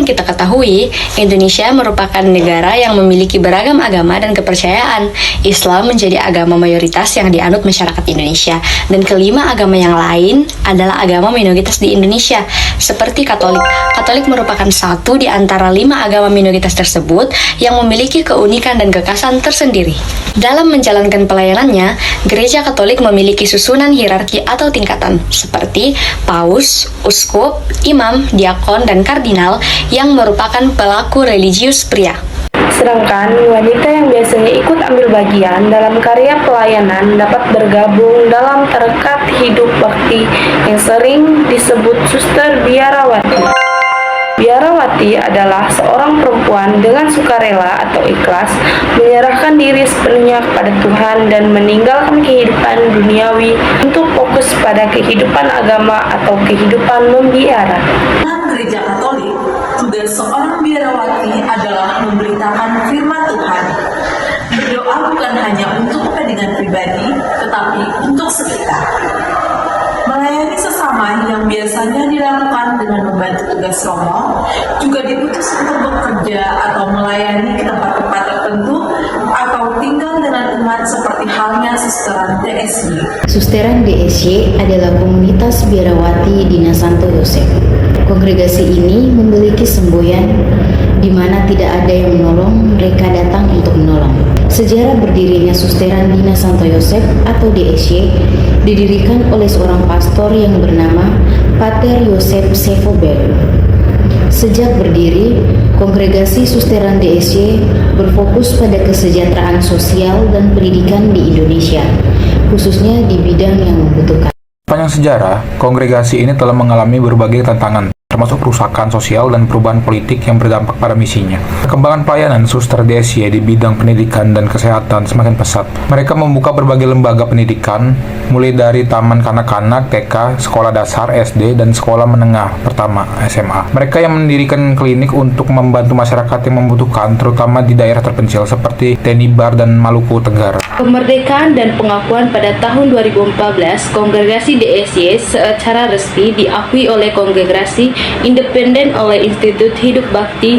yang kita ketahui, Indonesia merupakan negara yang memiliki beragam agama dan kepercayaan. Islam menjadi agama mayoritas yang dianut masyarakat Indonesia. Dan kelima agama yang lain adalah agama minoritas di Indonesia, seperti Katolik. Katolik merupakan satu di antara 5 agama minoritas tersebut yang memiliki keunikan dan kekhasan tersendiri. Dalam menjalankan pelayanannya, Gereja Katolik memiliki susunan hierarki atau tingkatan, seperti paus, uskup, imam, diakon, dan kardinal yang merupakan pelaku religius pria. Sedangkan wanita yang biasanya ikut ambil bagian dalam karya pelayanan dapat bergabung dalam tarekat hidup bakti yang sering disebut suster biarawati. Biarawati adalah seorang perempuan dengan sukarela atau ikhlas menyerahkan diri sepenuhnya kepada Tuhan dan meninggalkan kehidupan duniawi untuk fokus pada kehidupan agama atau kehidupan membiara. Dalam Gereja Katolik, tugas seorang biarawati adalah memberitakan firman Tuhan. Berdoa bukan hanya untuk kepentingan pribadi, tetapi untuk sekitar. Melayani sesama yang biasanya dilakukan dengan membantu tugas romo, juga diutus untuk bekerja atau melayani ke tempat-tempat tertentu atau tinggal dengan umat seperti halnya Susteran DSY. Susteran DSY adalah komunitas biarawati Dina Santo Yosef. Kongregasi ini memiliki semboyan di mana tidak ada yang menolong, mereka datang untuk menolong. Sejarah berdirinya Susteran Dina Santo Yosef atau DSY didirikan oleh seorang pastor yang bernama Pater Yosef Sefoberg. Sejak berdiri, kongregasi Susteran DSY berfokus pada kesejahteraan sosial dan pendidikan di Indonesia, khususnya di bidang yang membutuhkan. Sepanjang sejarah, kongregasi ini telah mengalami berbagai tantangan, termasuk kerusakan sosial dan perubahan politik yang berdampak pada misinya. Perkembangan pelayanan Suster DSY di bidang pendidikan dan kesehatan semakin pesat. Mereka membuka berbagai lembaga pendidikan, mulai dari taman kanak-kanak, TK, sekolah dasar, SD, dan sekolah menengah pertama, SMA. Mereka yang mendirikan klinik untuk membantu masyarakat yang membutuhkan, terutama di daerah terpencil seperti Tenibar dan Maluku Tenggara. Kemerdekaan dan pengakuan pada tahun 2014, kongregasi DSY secara resmi diakui oleh kongregasi independen oleh Institut Hidup Bakti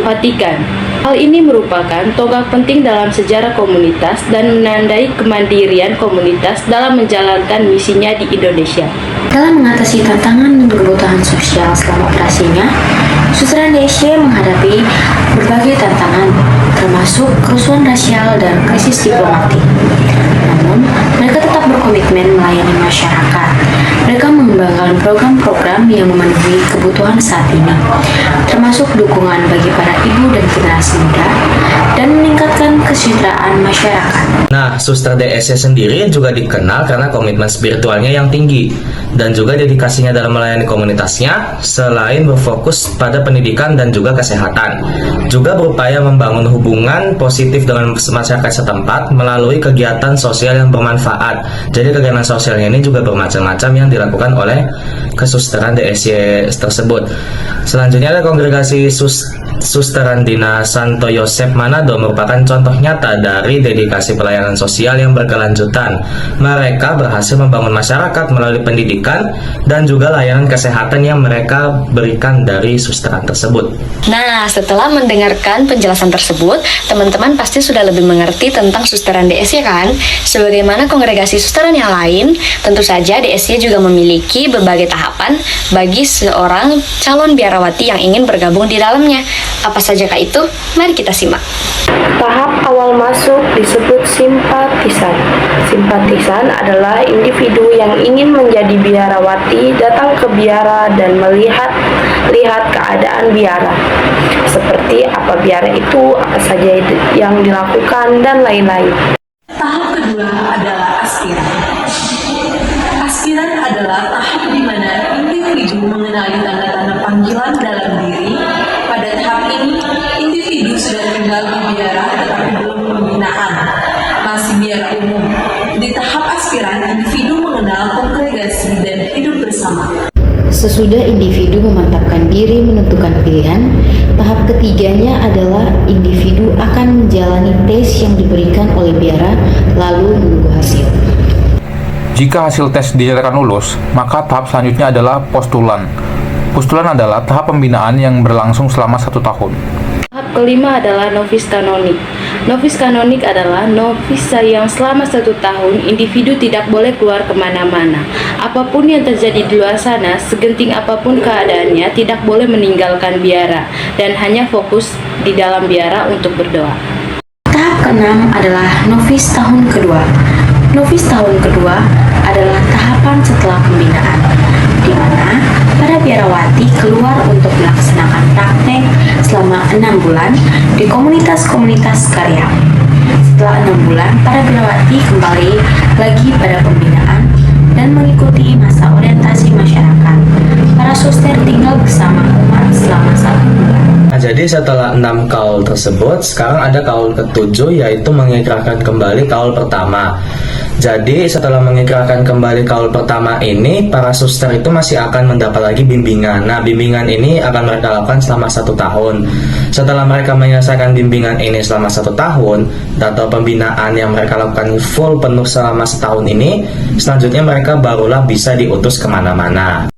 Vatikan. Hal ini merupakan tonggak penting dalam sejarah komunitas dan menandai kemandirian komunitas dalam menjalankan misinya di Indonesia. Dalam mengatasi tantangan dan kebutuhan sosial selama operasinya, Susteran DSY menghadapi berbagai tantangan, termasuk kerusuhan rasial dan krisis diplomatik. Namun, mereka tetap berkomitmen melayani masyarakat. Mereka mengembangkan program-program yang memenuhi kebutuhan saat ini, termasuk dukungan bagi para ibu dan generasi muda, dan meningkatkan kesejahteraan masyarakat. Nah, Suster DSY sendiri juga dikenal karena komitmen spiritualnya yang tinggi, dan juga dedikasinya dalam melayani komunitasnya, selain berfokus pada pendidikan dan juga kesehatan. Juga berupaya membangun hubungan positif dengan masyarakat setempat melalui kegiatan sosial yang bermanfaat. Jadi kegiatan sosialnya ini juga bermacam-macam yang dilakukan oleh kesusteran DSY tersebut. Selanjutnya ada kongregasi Susteran Dina Santo Yosef Manado merupakan contoh nyata dari dedikasi pelayanan sosial yang berkelanjutan. Mereka berhasil membangun masyarakat melalui pendidikan dan juga layanan kesehatan yang mereka berikan dari susteran tersebut. Nah, setelah mendengarkan penjelasan tersebut, teman-teman pasti sudah lebih mengerti tentang Susteran DSY kan? Sebagaimana kongregasi susteran yang lain, tentu saja DSY juga memiliki berbagai tahapan bagi seorang calon biarawati yang ingin bergabung di dalamnya. Apa sajakah itu? Mari kita simak. Tahap awal masuk disebut simpatisan. Simpatisan adalah individu yang ingin menjadi biarawati datang ke biara dan melihat keadaan biara, seperti apa biara itu, apa saja yang dilakukan, dan lain-lain. Tahap kedua adalah aspiran. Aspiran adalah tahap di mana individu mengenali tanda-tanda panggilan dalam diri. Pada tahap ini, individu sudah tinggal di biara tetapi belum pembinaan, masih biara umum. Di tahap aspiran, individu mengenal kongregasi dan hidup bersama. Sesudah individu memantapkan diri menentukan pilihan, tahap ketiganya adalah individu akan menjalani tes yang diberikan oleh biara lalu menunggu hasil. Jika hasil tes dinyatakan lulus, maka tahap selanjutnya adalah postulan. Pustulan adalah tahap pembinaan yang berlangsung selama 1 tahun. Tahap kelima adalah novis kanonik. Novis kanonik adalah novis yang selama 1 tahun individu tidak boleh keluar kemana-mana. Apapun yang terjadi di luar sana, segenting apapun keadaannya, tidak boleh meninggalkan biara dan hanya fokus di dalam biara untuk berdoa. Tahap keenam adalah novis tahun kedua. Novis tahun kedua adalah tahapan setelah pembinaan, di mana para biarawati keluar untuk melaksanakan praktek selama 6 bulan di komunitas-komunitas karya. Setelah 6 bulan, para biarawati kembali lagi pada pembinaan dan mengikuti masa orientasi masyarakat. Para suster tinggal bersama umat selama 1 bulan. Nah, jadi setelah 6 kaul tersebut, sekarang ada kaul ke-7 yaitu mengikrarkan kembali kaul pertama. Jadi setelah mengikrarkan kembali kaul pertama ini, para suster itu masih akan mendapat lagi bimbingan. Nah, bimbingan ini akan mereka lakukan selama 1 tahun. Setelah mereka menyelesaikan bimbingan ini selama 1 tahun, atau pembinaan yang mereka lakukan full penuh selama 1 tahun ini, selanjutnya mereka barulah bisa diutus kemana-mana.